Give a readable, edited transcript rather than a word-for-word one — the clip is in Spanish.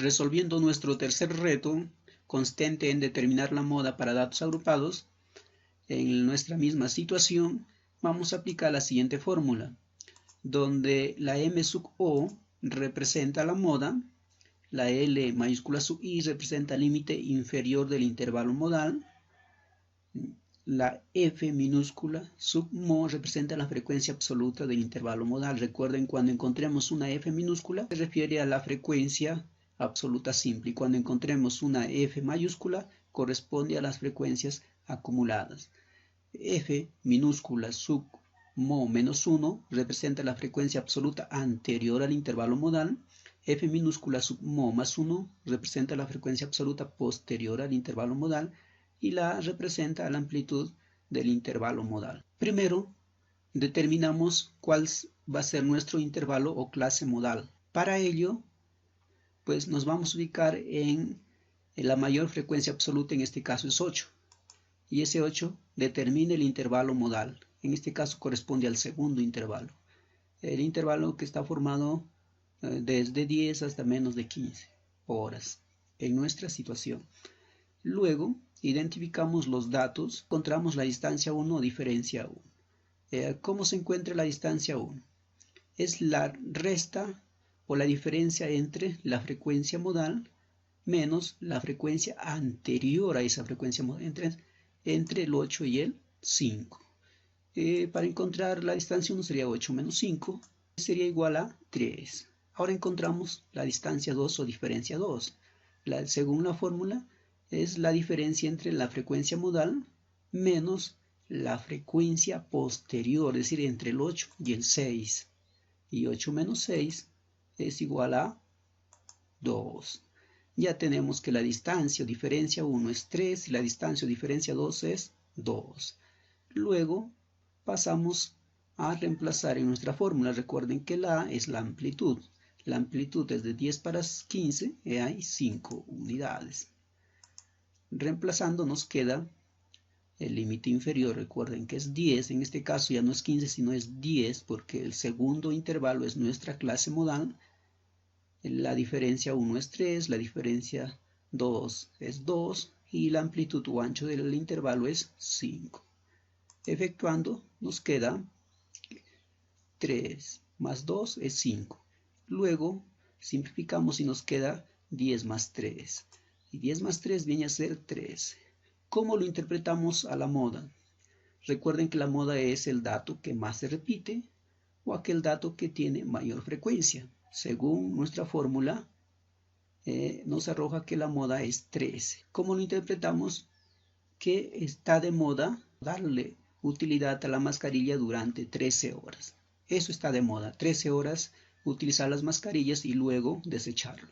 Resolviendo nuestro tercer reto, consistente en determinar la moda para datos agrupados, en nuestra misma situación vamos a aplicar la siguiente fórmula, donde la M sub O representa la moda, la L mayúscula sub I representa el límite inferior del intervalo modal, la F minúscula sub mo representa la frecuencia absoluta del intervalo modal. Recuerden, cuando encontremos una F minúscula se refiere a la frecuencia absoluta simple, y cuando encontremos una F mayúscula corresponde a las frecuencias acumuladas. F minúscula sub mo menos 1 representa la frecuencia absoluta anterior al intervalo modal. F minúscula sub mo más 1 representa la frecuencia absoluta posterior al intervalo modal, y la representa la amplitud del intervalo modal. Primero, determinamos cuál va a ser nuestro intervalo o clase modal. Para ello, pues nos vamos a ubicar en la mayor frecuencia absoluta, en este caso es 8. Y ese 8 determina el intervalo modal. En este caso corresponde al segundo intervalo. El intervalo que está formado desde 10 hasta menos de 15 horas en nuestra situación. Luego, identificamos los datos, encontramos la distancia 1 o diferencia 1. ¿Cómo se encuentra la distancia 1? Es la resta o la diferencia entre la frecuencia modal menos la frecuencia anterior a esa frecuencia modal, entre el 8 y el 5. Para encontrar la distancia 1 sería 8 menos 5, sería igual a 3. Ahora encontramos la distancia 2 o diferencia 2. Según la fórmula, es la diferencia entre la frecuencia modal menos la frecuencia posterior, es decir, entre el 8 y el 6. Y 8 menos 6 es igual a 2. Ya tenemos que la distancia o diferencia 1 es 3 y la distancia o diferencia 2 es 2. Luego pasamos a reemplazar en nuestra fórmula. Recuerden que la A es la amplitud. La amplitud es de 10 para 15 y hay 5 unidades. Reemplazando nos queda el límite inferior. Recuerden que es 10. En este caso ya no es 15 sino es 10, porque el segundo intervalo es nuestra clase modal. La diferencia 1 es 3, la diferencia 2 es 2 y la amplitud o ancho del intervalo es 5. Efectuando nos queda 3 más 2 es 5. Luego simplificamos y nos queda 10 más 3. Y 10 más 3 viene a ser 13. ¿Cómo lo interpretamos a la moda? Recuerden que la moda es el dato que más se repite o aquel dato que tiene mayor frecuencia. Según nuestra fórmula, nos arroja que la moda es 13. ¿Cómo lo interpretamos? Que está de moda darle utilidad a la mascarilla durante 13 horas. Eso está de moda, 13 horas utilizar las mascarillas y luego desecharlo.